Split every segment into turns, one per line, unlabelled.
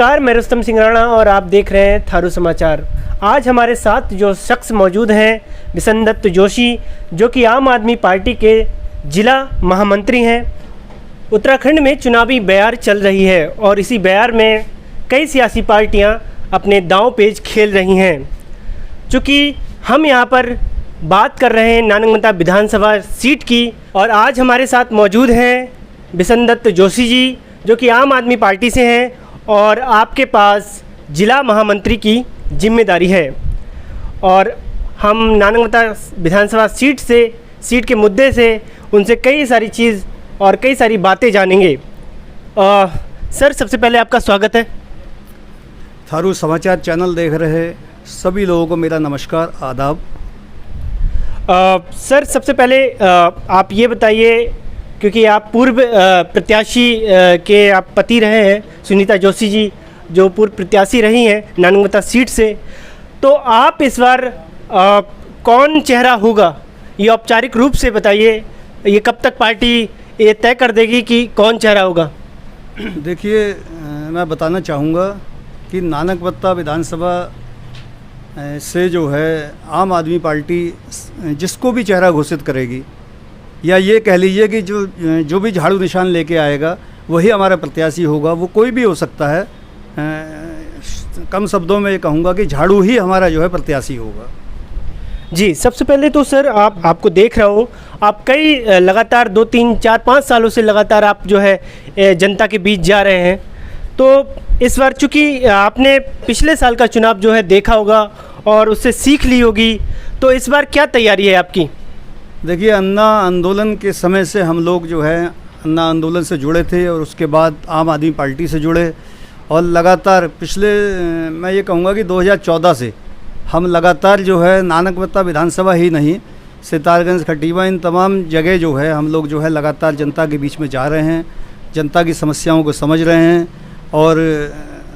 नमस्कार, मैं रुस्तम सिंह राणा और आप देख रहे हैं थारू समाचार। आज हमारे साथ जो शख्स मौजूद हैं बिशन दत्त जोशी, जो कि आम आदमी पार्टी के जिला महामंत्री हैं। उत्तराखंड में चुनावी बयार चल रही है और इसी बयार में कई सियासी पार्टियां अपने दांव पेच खेल रही हैं। चूँकि हम यहां पर बात कर रहे हैं नानगमता विधानसभा सीट की और आज हमारे साथ मौजूद हैं बिशन दत्त जोशी जी, जो कि आम आदमी पार्टी से हैं और आपके पास जिला महामंत्री की जिम्मेदारी है। और हम नानगमता विधानसभा सीट के मुद्दे से उनसे कई सारी चीज़ और कई सारी बातें जानेंगे। सर, सबसे पहले आपका स्वागत है।
थारू समाचार चैनल देख रहे सभी लोगों को मेरा नमस्कार, आदाब।
सर, सबसे पहले आप ये बताइए, क्योंकि आप पूर्व प्रत्याशी के आप पति रहे हैं, सुनीता जोशी जी जो पूर्व प्रत्याशी रही हैं नानगमता सीट से, तो आप इस बार कौन चेहरा होगा ये औपचारिक रूप से बताइए। ये कब तक पार्टी ये तय कर देगी कि कौन चेहरा होगा?
देखिए, मैं बताना चाहूँगा कि नानगमता विधानसभा से जो है आम आदमी पार्टी जिसको भी चेहरा घोषित करेगी, या ये कह लीजिए कि जो भी झाड़ू निशान लेके आएगा वही हमारा प्रत्याशी होगा। वो कोई भी हो सकता है। कम शब्दों में ये कहूँगा कि झाड़ू ही हमारा जो है प्रत्याशी होगा।
जी, सबसे पहले तो सर आपको देख रहा हूँ, आप कई लगातार 2, 3, 4, 5 सालों से लगातार आप जो है जनता के बीच जा रहे हैं। तो इस बार चूँकि आपने पिछले साल का चुनाव जो है देखा होगा और उससे सीख ली होगी, तो इस बार क्या तैयारी है आपकी?
देखिए, अन्ना आंदोलन के समय से हम लोग जो है अन्ना आंदोलन से जुड़े थे और उसके बाद आम आदमी पार्टी से जुड़े और लगातार मैं ये कहूँगा कि 2014 से हम लगातार जो है नानगमता विधानसभा ही नहीं, सितारगंज, खटीमा, इन तमाम जगह जो है हम लोग जो है लगातार जनता के बीच में जा रहे हैं, जनता की समस्याओं को समझ रहे हैं और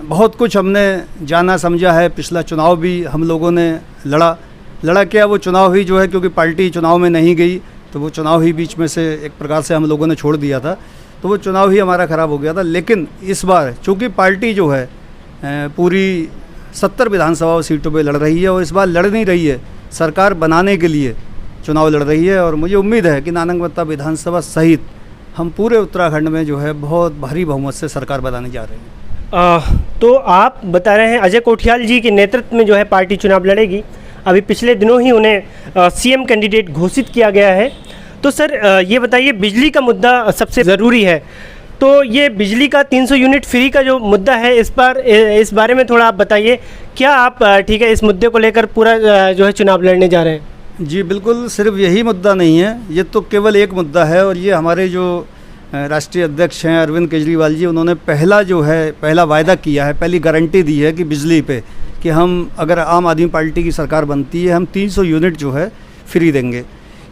बहुत कुछ हमने जाना समझा है। पिछला चुनाव भी हम लोगों ने लड़ा क्या, वो चुनाव ही जो है, क्योंकि पार्टी चुनाव में नहीं गई तो वो चुनाव ही बीच में से एक प्रकार से हम लोगों ने छोड़ दिया था, तो वो चुनाव ही हमारा ख़राब हो गया था। लेकिन इस बार चूँकि पार्टी जो है पूरी 70 विधानसभा सीटों पे लड़ रही है और इस बार लड़ नहीं रही है, सरकार बनाने के लिए चुनाव लड़ रही है और मुझे उम्मीद है कि नानगमता विधानसभा सहित हम पूरे उत्तराखंड में जो है बहुत भारी बहुमत से सरकार बनाने जा रहे हैं।
तो आप बता रहे हैं अजय कोठियाल जी के नेतृत्व में जो है पार्टी चुनाव लड़ेगी। अभी पिछले दिनों ही उन्हें सीएम कैंडिडेट घोषित किया गया है। तो सर, ये बताइए, बिजली का मुद्दा सबसे ज़रूरी है, तो ये बिजली का 300 यूनिट फ्री का जो मुद्दा है, इस बारे में थोड़ा आप बताइए। क्या आप ठीक है इस मुद्दे को लेकर पूरा जो है चुनाव लड़ने जा रहे हैं?
जी बिल्कुल, सिर्फ यही मुद्दा नहीं है, ये तो केवल एक मुद्दा है और ये हमारे जो राष्ट्रीय अध्यक्ष हैं अरविंद केजरीवाल जी, उन्होंने पहला वायदा किया है, पहली गारंटी दी है कि बिजली पे कि हम अगर आम आदमी पार्टी की सरकार बनती है हम 300 यूनिट जो है फ्री देंगे।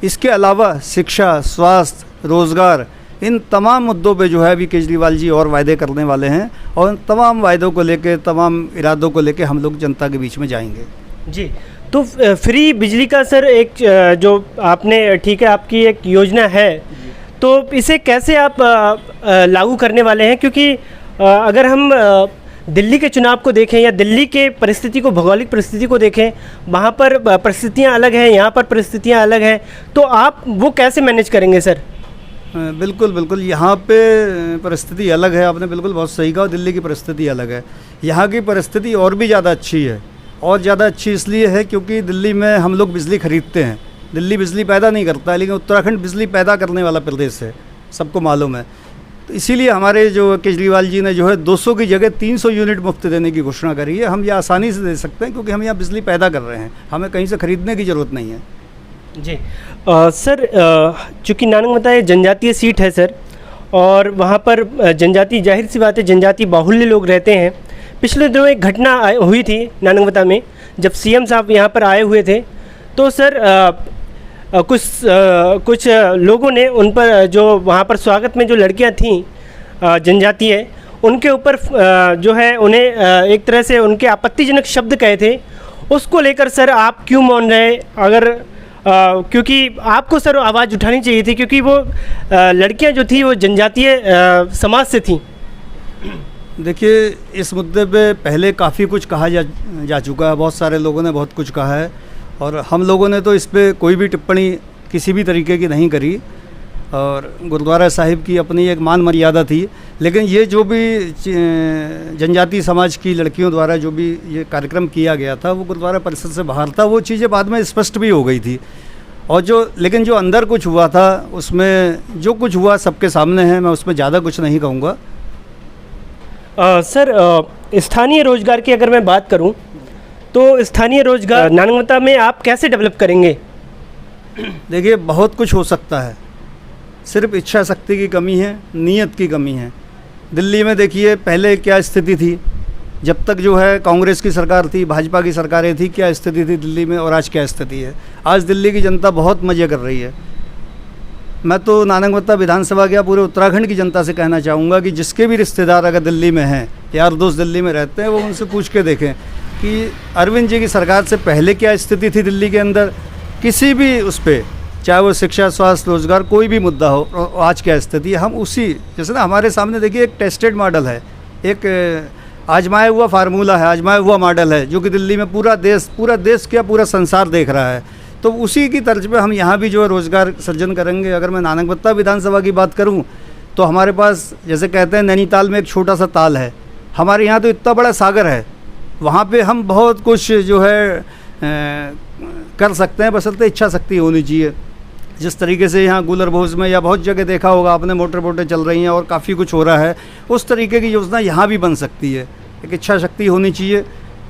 इसके अलावा शिक्षा, स्वास्थ्य, रोज़गार, इन तमाम मुद्दों पे जो है अभी केजरीवाल जी और वायदे करने वाले हैं और तमाम वायदों को लेके, तमाम इरादों को लेके हम लोग जनता के बीच में जाएंगे।
जी, तो फ्री बिजली का सर एक जो आपने ठीक है आपकी एक योजना है, तो इसे कैसे आप लागू करने वाले हैं? क्योंकि अगर हम दिल्ली के चुनाव को देखें या दिल्ली के परिस्थिति को, भौगोलिक परिस्थिति को देखें, वहाँ पर परिस्थितियाँ अलग हैं, यहाँ पर परिस्थितियाँ अलग हैं, तो आप वो कैसे मैनेज करेंगे सर?
बिल्कुल, यहाँ पे परिस्थिति अलग है, आपने बिल्कुल बहुत सही कहा। दिल्ली की परिस्थिति अलग है, यहाँ की परिस्थिति और भी ज़्यादा अच्छी है। और ज़्यादा अच्छी इसलिए है क्योंकि दिल्ली में हम लोग बिजली खरीदते हैं, दिल्ली बिजली पैदा नहीं करता है, लेकिन उत्तराखंड बिजली पैदा करने वाला प्रदेश है, सबको मालूम है। तो इसीलिए हमारे जो केजरीवाल जी ने जो है 200 की जगह 300 यूनिट मुफ्त देने की घोषणा करी है। हम ये आसानी से दे सकते हैं क्योंकि हम यहाँ बिजली पैदा कर रहे हैं, हमें कहीं से खरीदने की ज़रूरत नहीं है।
जी सर, चूँकि नानगमता ये जनजातीय सीट है सर, और वहाँ पर जनजाति, जाहिर सी बात है जनजाति बाहुल्य लोग रहते हैं। पिछले दिनों एक घटना हुई थी नानगमता में, जब सीएम साहब यहाँ पर आए हुए थे, तो सर कुछ लोगों ने उन पर, जो वहाँ पर स्वागत में जो लड़कियाँ थीं जनजातीय, उनके ऊपर जो है उन्हें एक तरह से उनके आपत्तिजनक शब्द कहे थे। उसको लेकर सर आप क्यों मौन रहे? अगर क्योंकि आपको सर आवाज़ उठानी चाहिए थी, क्योंकि वो लड़कियां जो थी वो जनजातीय समाज से थीं।
देखिए, इस मुद्दे पे पहले काफ़ी कुछ कहा जा चुका है, बहुत सारे लोगों ने बहुत कुछ कहा है और हम लोगों ने तो इस पे कोई भी टिप्पणी किसी भी तरीके की नहीं करी और गुरुद्वारा साहिब की अपनी एक मान मर्यादा थी। लेकिन ये जो भी जनजातीय समाज की लड़कियों द्वारा जो भी ये कार्यक्रम किया गया था वो गुरुद्वारा परिषद से बाहर था, वो चीज़ें बाद में स्पष्ट भी हो गई थी। और लेकिन जो अंदर कुछ हुआ था उसमें जो कुछ हुआ सबके सामने है, मैं उसमें ज़्यादा कुछ नहीं कहूँगा।
सर, स्थानीय रोजगार की अगर मैं बात करूं तो स्थानीय रोजगार नानगमता में आप कैसे डेवलप करेंगे?
देखिए, बहुत कुछ हो सकता है, सिर्फ इच्छा शक्ति की कमी है, नीयत की कमी है। दिल्ली में देखिए पहले क्या स्थिति थी, जब तक जो है कांग्रेस की सरकार थी, भाजपा की सरकारें थी, क्या स्थिति थी दिल्ली में और आज क्या स्थिति है। आज दिल्ली की जनता बहुत मज़े कर रही है। मैं तो नानगमता विधानसभा के पूरे उत्तराखंड की जनता से कहना चाहूँगा कि जिसके भी रिश्तेदार अगर दिल्ली में हैं, यार दोस्त दिल्ली में रहते हैं, वो उनसे पूछ के देखें कि अरविंद जी की सरकार से पहले क्या स्थिति थी दिल्ली के अंदर, किसी भी उस पर, चाहे वो शिक्षा, स्वास्थ्य, रोजगार, कोई भी मुद्दा हो, आज क्या स्थिति है। हम उसी जैसे ना हमारे सामने देखिए एक टेस्टेड मॉडल है, एक आजमाया हुआ फार्मूला है, आजमाया हुआ मॉडल है जो कि दिल्ली में पूरा देश क्या पूरा संसार देख रहा है। तो उसी की तर्ज पे हम यहाँ भी जो है रोज़गार सर्जन करेंगे। अगर मैं नानगमता विधानसभा की बात करूँ तो हमारे पास जैसे कहते हैं नैनीताल में एक छोटा सा ताल है, हमारे यहाँ तो इतना बड़ा सागर है, वहाँ पे हम बहुत कुछ जो है कर सकते हैं, बशर्ते इच्छा शक्ति होनी चाहिए। जिस तरीके से यहाँ गुलरभोज में या बहुत जगह देखा होगा आपने, मोटर बोटें चल रही हैं और काफ़ी कुछ हो रहा है, उस तरीके की योजना यहाँ भी बन सकती है। एक इच्छा शक्ति होनी चाहिए,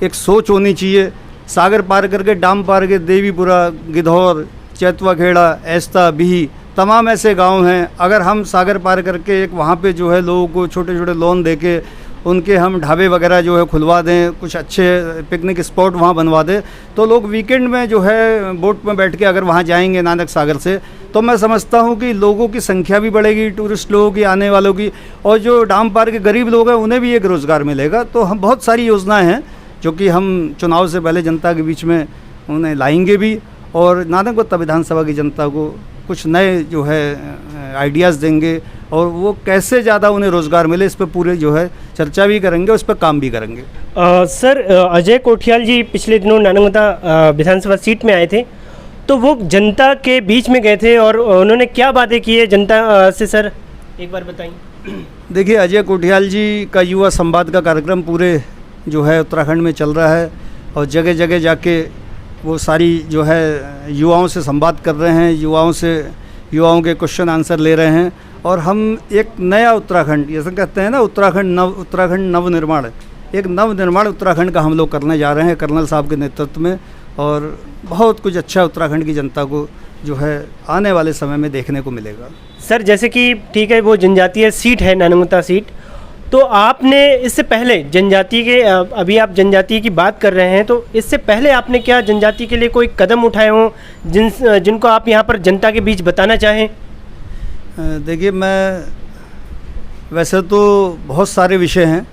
एक सोच होनी चाहिए। सागर पार करके डाम पार के देवीपुरा, गिधौर, चैतवा खेड़ा, ऐस्ता, बिही, तमाम ऐसे गांव हैं। अगर हम सागर पार करके एक वहाँ पे जो है लोगों को छोटे छोटे लोन देके उनके हम ढाबे वगैरह जो है खुलवा दें, कुछ अच्छे पिकनिक स्पॉट वहाँ बनवा दें, तो लोग वीकेंड में जो है बोट में बैठ के अगर वहाँ जाएंगे नानक सागर से, तो मैं समझता हूँ कि लोगों की संख्या भी बढ़ेगी, टूरिस्ट लोगों की, आने वालों की, और जो डाम पार के गरीब लोग हैं उन्हें भी एक रोज़गार मिलेगा। तो हम बहुत सारी योजनाएँ हैं जो कि हम चुनाव से पहले जनता के बीच में उन्हें लाएंगे भी, और नानगमता विधानसभा की जनता को कुछ नए जो है आइडियाज़ देंगे और वो कैसे ज़्यादा उन्हें रोज़गार मिले इस पर पूरे जो है चर्चा भी करेंगे, उस पर काम भी करेंगे।
सर, अजय कोठियाल जी पिछले दिनों नानगमता विधानसभा सीट में आए थे, तो वो जनता के बीच में गए थे और उन्होंने क्या बातें की है जनता से, सर एक बार बताइए।
देखिए, अजय कोठियाल जी का युवा संवाद का कार्यक्रम पूरे जो है उत्तराखंड में चल रहा है और जगह जगह जाके वो सारी जो है युवाओं से संवाद कर रहे हैं, युवाओं के क्वेश्चन आंसर ले रहे हैं। और हम एक नया उत्तराखंड, जैसे कहते हैं ना उत्तराखंड नवनिर्माण, एक नवनिर्माण उत्तराखंड का हम लोग करने जा रहे हैं कर्नल साहब के नेतृत्व में, और बहुत कुछ अच्छा उत्तराखंड की जनता को जो है आने वाले समय में देखने को मिलेगा।
सर, जैसे कि ठीक है वो जनजातीय सीट है नानगमता सीट, तो आपने इससे पहले जनजाति के, अभी आप जनजाति की बात कर रहे हैं, तो इससे पहले आपने क्या जनजाति के लिए कोई कदम उठाए हों जिनको आप यहाँ पर जनता के बीच बताना चाहें?
देखिए, मैं वैसे तो बहुत सारे विषय हैं,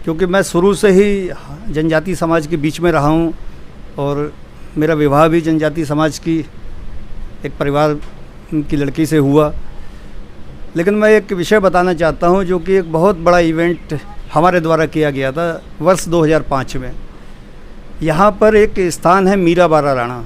क्योंकि मैं शुरू से ही जनजाति समाज के बीच में रहा हूँ और मेरा विवाह भी जनजाति समाज की एक परिवार की लड़की से हुआ। लेकिन मैं एक विषय बताना चाहता हूं जो कि एक बहुत बड़ा इवेंट हमारे द्वारा किया गया था वर्ष 2005 में। यहाँ पर एक स्थान है मीराबारा राणा,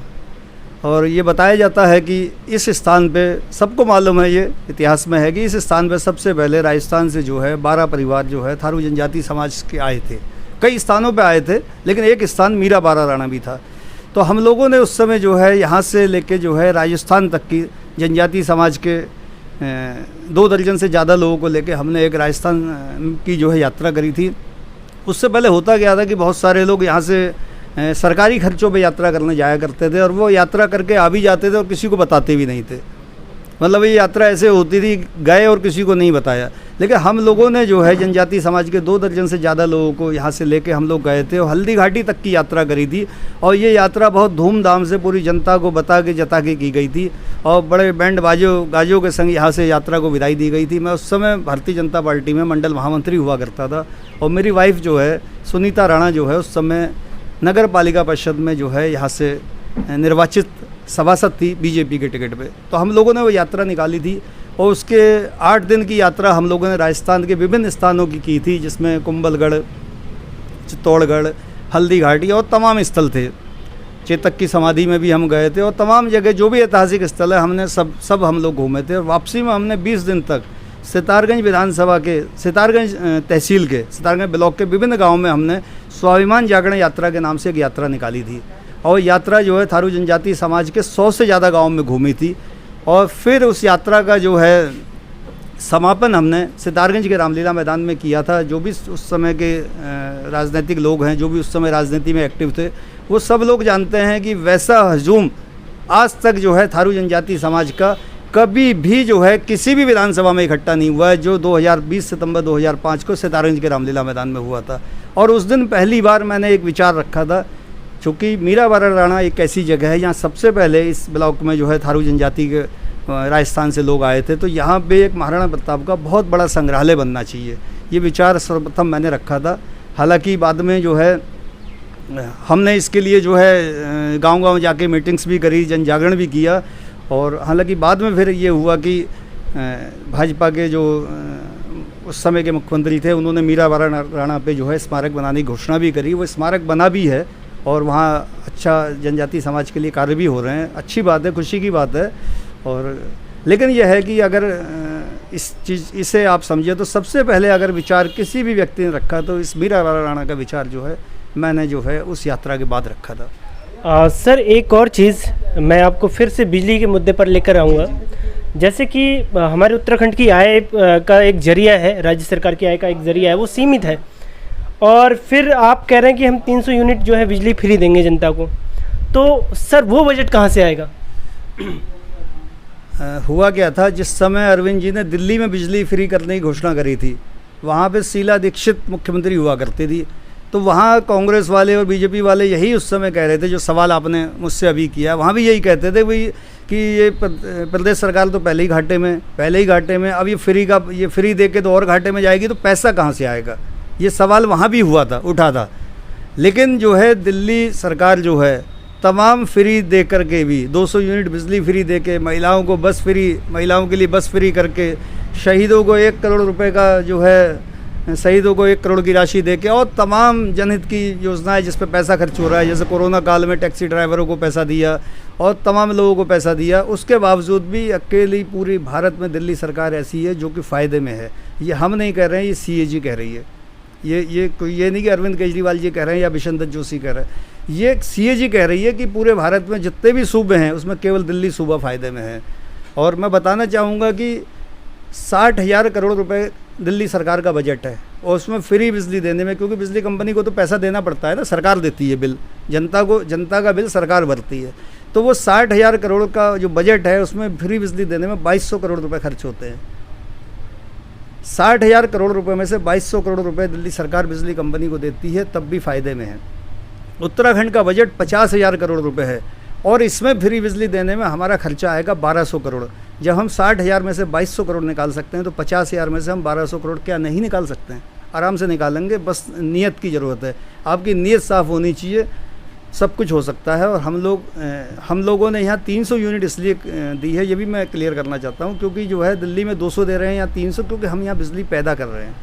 और ये बताया जाता है कि इस स्थान पे, सबको मालूम है, ये इतिहास में है कि इस स्थान पे सबसे पहले राजस्थान से जो है 12 परिवार जो है थारू जनजाति समाज के आए थे। कई स्थानों पे आए थे, लेकिन एक स्थान मीराबारा राणा भी था। तो हम लोगों ने उस समय जो है यहाँ से लेके जो है राजस्थान तक की जनजाति समाज के 2 दर्जन से ज़्यादा लोगों को लेके हमने एक राजस्थान की जो है यात्रा करी थी। उससे पहले होता क्या था कि बहुत सारे लोग यहाँ से सरकारी खर्चों पे यात्रा करने जाया करते थे, और वो यात्रा करके आ भी जाते थे और किसी को बताते भी नहीं थे। मतलब ये यात्रा ऐसे होती थी, गए और किसी को नहीं बताया। लेकिन हम लोगों ने जो है जनजाति समाज के 2 दर्जन से ज़्यादा लोगों को यहाँ से लेके हम लोग गए थे और हल्दी घाटी तक की यात्रा करी थी, और ये यात्रा बहुत धूमधाम से पूरी जनता को जता के की गई थी, और बड़े बैंड गाजों के संग यहाँ से यात्रा को विदाई दी गई थी। मैं उस समय भारतीय जनता पार्टी में मंडल महामंत्री हुआ करता था, और मेरी वाइफ जो है सुनीता राणा जो है उस समय नगर पालिका परिषद में जो है यहाँ से निर्वाचित सभासद थी बीजेपी के टिकट पे। तो हम लोगों ने वो यात्रा निकाली थी, और उसके 8 दिन की यात्रा हम लोगों ने राजस्थान के विभिन्न स्थानों की थी, जिसमें कुंभलगढ़, चित्तौड़गढ़, हल्दी घाटी और तमाम स्थल थे। चेतक की समाधि में भी हम गए थे और तमाम जगह जो भी ऐतिहासिक स्थल है हमने सब हम लोग घूमे थे। और वापसी में हमने 20 दिन तक सितारगंज विधानसभा के, सितारगंज तहसील के, सितारगंज ब्लॉक के विभिन्न गाँव में हमने स्वाभिमान जागरण यात्रा के नाम से एक यात्रा निकाली थी। और यात्रा जो है थारू जनजाति समाज के 100 से ज़्यादा गाँव में घूमी थी। और फिर उस यात्रा का जो है समापन हमने सितारगंज के रामलीला मैदान में किया था। जो भी उस समय के राजनीतिक लोग हैं, जो भी उस समय राजनीति में एक्टिव थे, वो सब लोग जानते हैं कि वैसा हजूम आज तक जो है थारू जनजाति समाज का कभी भी जो है किसी भी विधानसभा में इकट्ठा नहीं हुआ है, जो 2020 सितंबर 2005 को सितारगंज के रामलीला मैदान में हुआ था। और उस दिन पहली बार मैंने एक विचार रखा था, चूँकि मीराबारा राणा एक ऐसी जगह है जहाँ सबसे पहले इस ब्लॉक में जो है थारू जनजाति के राजस्थान से लोग आए थे, तो यहाँ पे एक महाराणा प्रताप का बहुत बड़ा संग्रहालय बनना चाहिए। ये विचार सर्वप्रथम मैंने रखा था। हालांकि बाद में जो है हमने इसके लिए जो है गांव-गांव जाके मीटिंग्स भी करी, जन जागरण भी किया। और हालांकि बाद में फिर ये हुआ कि भाजपा के जो उस समय के मुख्यमंत्री थे, उन्होंने मीराबारा राणा पे जो है स्मारक बनाने की घोषणा भी करी। वो स्मारक बना भी है और वहाँ अच्छा जनजाति समाज के लिए कार्य भी हो रहे हैं। अच्छी बात है, खुशी की बात है। और लेकिन यह है कि अगर इसे आप समझिए तो सबसे पहले अगर विचार किसी भी व्यक्ति ने रखा तो इस मीराबारा राणा का विचार जो है मैंने जो है उस यात्रा के बाद रखा था।
सर एक और चीज़ मैं आपको फिर से बिजली के मुद्दे पर लेकर आऊँगा। जैसे कि हमारे उत्तराखंड की आय का एक जरिया है, राज्य सरकार की आय का एक जरिया है, वो सीमित है। और फिर आप कह रहे हैं कि हम 300 यूनिट जो है बिजली फ्री देंगे जनता को, तो सर वो बजट कहाँ से आएगा?
हुआ क्या था, जिस समय अरविंद जी ने दिल्ली में बिजली फ्री करने की घोषणा करी थी, वहाँ पे शीला दीक्षित मुख्यमंत्री हुआ करती थी। तो वहाँ कांग्रेस वाले और बीजेपी वाले यही उस समय कह रहे थे, जो सवाल आपने मुझसे अभी किया, वहाँ भी यही कहते थे भाई कि ये प्रदेश सरकार तो पहले ही घाटे में, अब ये फ्री दे के तो और घाटे में जाएगी, तो पैसा कहाँ से आएगा? ये सवाल वहाँ भी उठा था। लेकिन जो है दिल्ली सरकार जो है तमाम फ्री दे करके भी 200 यूनिट बिजली फ्री दे के, महिलाओं के लिए बस फ्री करके, शहीदों को 1 करोड़ रुपए का जो है शहीदों को 1 करोड़ की राशि दे के, और तमाम जनहित की योजनाएं जिस पे पैसा खर्च हो रहा है, जैसे कोरोना काल में टैक्सी ड्राइवरों को पैसा दिया और तमाम लोगों को पैसा दिया। उसके बावजूद भी अकेली पूरी भारत में दिल्ली सरकार ऐसी है जो कि फ़ायदे में है। ये हम नहीं कह रहे हैं, ये CAG कह रही है। ये नहीं कि अरविंद केजरीवाल जी कह रहे हैं या बिशन दत्त जोशी कह रहे हैं, ये CAG कह रही है कि पूरे भारत में जितने भी सूबे हैं उसमें केवल दिल्ली सूबा फ़ायदे में है। और मैं बताना चाहूँगा कि 60,000 करोड़ रुपए दिल्ली सरकार का बजट है, और उसमें फ्री बिजली देने में, क्योंकि बिजली कंपनी को तो पैसा देना पड़ता है ना, सरकार देती है बिल, जनता का बिल सरकार भरती है। तो वो 60,000 करोड़ का जो बजट है उसमें फ्री बिजली देने में 2200 करोड़ रुपये खर्च होते हैं। 60,000 करोड़ रुपए में से 2200 करोड़ रुपए दिल्ली सरकार बिजली कंपनी को देती है, तब भी फ़ायदे में है। उत्तराखंड का बजट 50,000 करोड़ रुपए है, और इसमें फ्री बिजली देने में हमारा खर्चा आएगा 1200 करोड़। जब हम 60,000 में से 2200 करोड़ निकाल सकते हैं, तो 50,000 में से हम 1200 करोड़ क्या नहीं निकाल सकते हैं? आराम से निकालेंगे, बस नीयत की ज़रूरत है। आपकी नीयत साफ़ होनी चाहिए, सब कुछ हो सकता है। और हम लोगों ने यहाँ 300 यूनिट इसलिए दी है, ये भी मैं क्लियर करना चाहता हूँ, क्योंकि जो है दिल्ली में 200 दे रहे हैं या 300, क्योंकि हम यहाँ बिजली पैदा कर रहे हैं।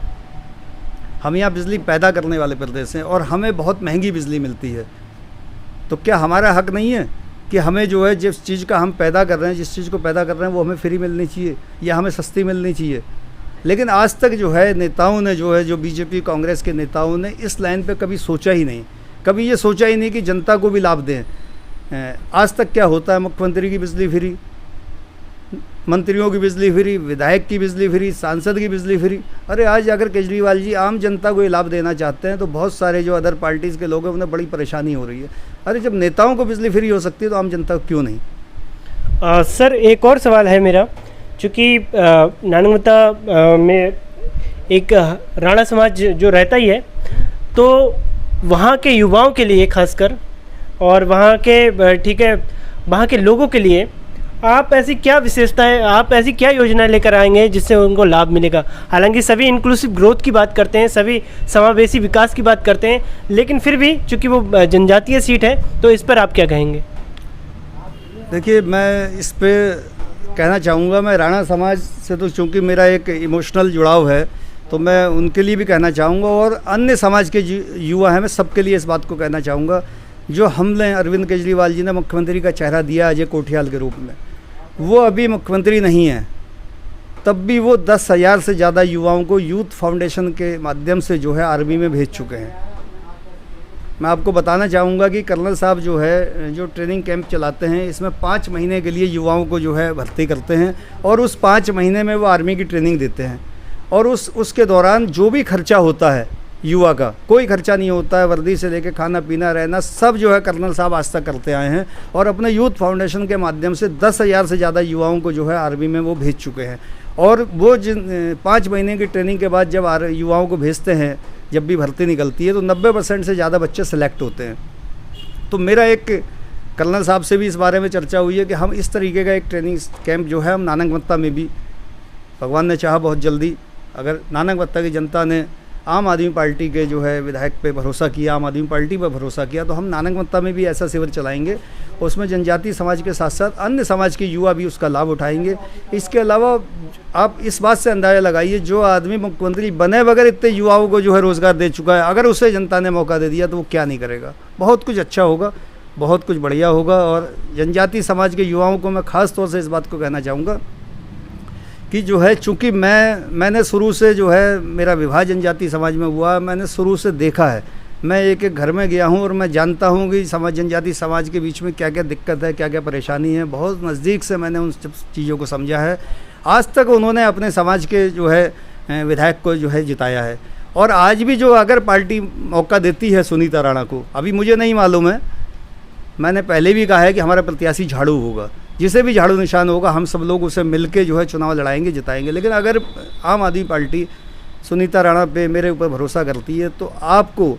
हम यहाँ बिजली पैदा करने वाले प्रदेश हैं और हमें बहुत महंगी बिजली मिलती है। तो क्या हमारा हक नहीं है कि हमें जो है जिस चीज़ का हम पैदा कर रहे हैं, जिस चीज़ को पैदा कर रहे हैं, वो हमें फ्री मिलनी चाहिए या हमें सस्ती मिलनी चाहिए? लेकिन आज तक जो है नेताओं ने जो बीजेपी कांग्रेस के नेताओं ने इस लाइन पे कभी सोचा ही नहीं, कभी ये सोचा ही नहीं कि जनता को भी लाभ दें। आज तक क्या होता है, मुख्यमंत्री की बिजली फ्री, मंत्रियों की बिजली फ्री, विधायक की बिजली फ्री, सांसद की बिजली फ्री। अरे आज अगर केजरीवाल जी आम जनता को ये लाभ देना चाहते हैं, तो बहुत सारे जो अदर पार्टीज़ के लोग हैं उन्हें बड़ी परेशानी हो रही है। अरे जब नेताओं को बिजली फ्री हो सकती है तो आम जनता को क्यों नहीं?
सर एक और सवाल है मेरा, चूँकि नानगमता में एक राणा समाज जो रहता ही है, तो वहाँ के युवाओं के लिए खासकर, और वहाँ के लोगों के लिए आप ऐसी क्या विशेषताएं, आप ऐसी क्या योजनाएं लेकर आएंगे जिससे उनको लाभ मिलेगा? हालांकि सभी इंक्लूसिव ग्रोथ की बात करते हैं, सभी समावेशी विकास की बात करते हैं, लेकिन फिर भी चूंकि वो जनजातीय सीट है, तो इस पर आप क्या कहेंगे?
देखिए, मैं इस पे कहना चाहूँगा, मैं राणा समाज से तो चूँकि मेरा एक इमोशनल जुड़ाव है, तो मैं उनके लिए भी कहना चाहूँगा और अन्य समाज के युवा हैं, मैं सबके लिए इस बात को कहना चाहूँगा, जो हमने अरविंद केजरीवाल जी ने मुख्यमंत्री का चेहरा दिया अजय कोठियाल के रूप में, वो अभी मुख्यमंत्री नहीं है, तब भी वो 10,000 से ज़्यादा युवाओं को यूथ फाउंडेशन के माध्यम से जो है आर्मी में भेज चुके हैं। मैं आपको बताना चाहूँगा कि कर्नल साहब जो है जो ट्रेनिंग कैंप चलाते हैं, इसमें 5 महीने के लिए युवाओं को जो है भर्ती करते हैं और उस 5 महीने में वो आर्मी की ट्रेनिंग देते हैं और उसके दौरान जो भी खर्चा होता है युवा का, कोई खर्चा नहीं होता है, वर्दी से लेके खाना पीना रहना सब जो है कर्नल साहब आज तक करते आए हैं और अपने यूथ फाउंडेशन के माध्यम से 10,000 से ज़्यादा युवाओं को जो है आर्मी में वो भेज चुके हैं। और वो जिन 5 महीने की ट्रेनिंग के बाद जब युवाओं को भेजते हैं, जब भी भर्ती निकलती है, तो 90% से ज़्यादा बच्चे सेलेक्ट होते हैं। तो मेरा एक कर्नल साहब से भी इस बारे में चर्चा हुई है कि हम इस तरीके का एक ट्रेनिंग कैंप जो है हम नानकमत्ता में भी, भगवान ने चाहा बहुत जल्दी, अगर नानकमत्ता की जनता ने आम आदमी पार्टी के जो है विधायक पे भरोसा किया, आम आदमी पार्टी पर भरोसा किया, तो हम नानकमत्ता में भी ऐसा शिविर चलाएंगे। उसमें जनजातीय समाज के साथ साथ अन्य समाज के युवा भी उसका लाभ उठाएंगे। इसके अलावा आप इस बात से अंदाज़ा लगाइए, जो आदमी मुख्यमंत्री बने बगैर इतने युवाओं को जो है रोज़गार दे चुका है, अगर उसे जनता ने मौका दे दिया तो वो क्या नहीं करेगा। बहुत कुछ अच्छा होगा, बहुत कुछ बढ़िया होगा। और जनजातीय समाज के युवाओं को मैं ख़ास तौर से इस बात को कहना चाहूँगा कि जो है, चूँकि मैंने शुरू से जो है मेरा विवाह जनजातीय समाज में हुआ, मैंने शुरू से देखा है, मैं एक एक घर में गया हूँ और मैं जानता हूँ कि जनजातीय समाज के बीच में क्या क्या दिक्कत है, क्या क्या परेशानी है। बहुत नज़दीक से मैंने उन सब चीज़ों को समझा है। आज तक उन्होंने अपने समाज के जो है विधायक को जो है जिताया है और आज भी जो अगर पार्टी मौका देती है सुनीता राणा को, अभी मुझे नहीं मालूम है, मैंने पहले भी कहा है कि हमारा प्रत्याशी झाड़ू होगा, जिसे भी झाड़ू निशान होगा हम सब लोग उसे मिलके जो है चुनाव लड़ाएंगे, जिताएंगे। लेकिन अगर आम आदमी पार्टी सुनीता राणा पे मेरे ऊपर भरोसा करती है तो आपको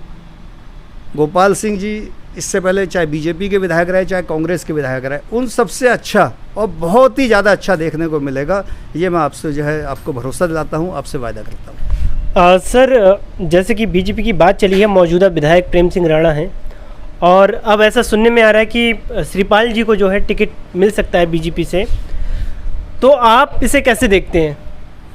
गोपाल सिंह जी, इससे पहले चाहे बीजेपी के विधायक रहे चाहे कांग्रेस के विधायक रहे, उन सबसे अच्छा और बहुत ही ज़्यादा अच्छा देखने को मिलेगा। ये मैं आपसे जो है आपको भरोसा दिलाता हूँ, आपसे वायदा करता हूँ।
सर, जैसे कि बीजेपी की बात चली है, मौजूदा विधायक प्रेम सिंह राणा हैं और अब ऐसा सुनने में आ रहा है कि श्रीपाल जी को जो है टिकट मिल सकता है बीजेपी से, तो आप इसे कैसे देखते हैं?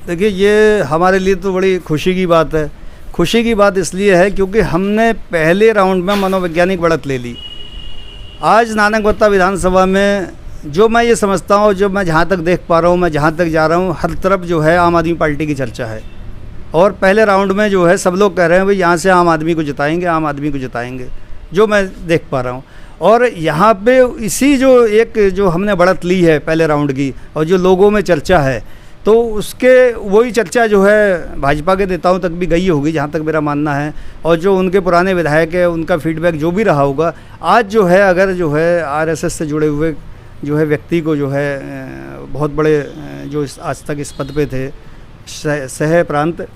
देखिए, ये हमारे लिए तो बड़ी खुशी की बात है। खुशी की बात इसलिए है क्योंकि हमने पहले राउंड में मनोवैज्ञानिक बढ़त ले ली। आज नानकमत्ता विधानसभा में जो मैं ये समझता हूँ, जो मैं जहाँ तक देख पा रहा हूँ, मैं जहाँ तक जा रहा हूँ, हर तरफ जो है आम आदमी पार्टी की चर्चा है और पहले राउंड में जो है सब लोग कह रहे हैं भाई यहाँ से आम आदमी को जिताएंगे, आम आदमी को जिताएंगे, जो मैं देख पा रहा हूँ। और यहाँ पे इसी जो हमने बढ़त ली है पहले राउंड की और जो लोगों में चर्चा है, तो उसके वही चर्चा जो है भाजपा के नेताओं तक भी गई होगी, जहाँ तक मेरा मानना है। और जो उनके पुराने विधायक है उनका फीडबैक जो भी रहा होगा, आज जो है अगर जो है आरएसएस से जुड़े हुए जो है व्यक्ति को जो है बहुत बड़े जो आज तक इस पद पे थे, सह प्रांत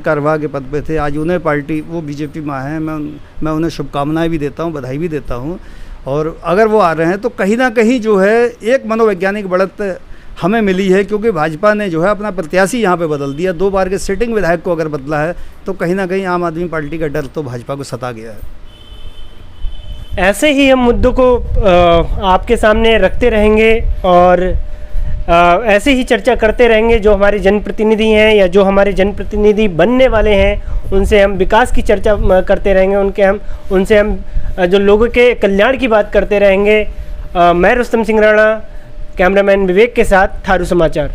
कारवा के पद पे थे, आज उन्हें पार्टी वो बीजेपी में है। मैं उन्हें शुभकामनाएं भी देता हूँ, बधाई भी देता हूँ। और अगर वो आ रहे हैं तो कहीं ना कहीं जो है एक मनोवैज्ञानिक बढ़त हमें मिली है, क्योंकि भाजपा ने जो है अपना प्रत्याशी यहाँ पे बदल दिया। 2 बार के सिटिंग विधायक को अगर बदला है तो कहीं ना कहीं आम आदमी पार्टी का डर तो भाजपा को सता गया है।
ऐसे ही हम मुद्दों को आपके सामने रखते रहेंगे और ऐसे ही चर्चा करते रहेंगे। जो हमारे जनप्रतिनिधि हैं या जो हमारे जनप्रतिनिधि बनने वाले हैं, उनसे हम विकास की चर्चा करते रहेंगे, उनसे हम जो लोगों के कल्याण की बात करते रहेंगे। मैं रुस्तम सिंह राणा, कैमरामैन विवेक के साथ, थारू समाचार।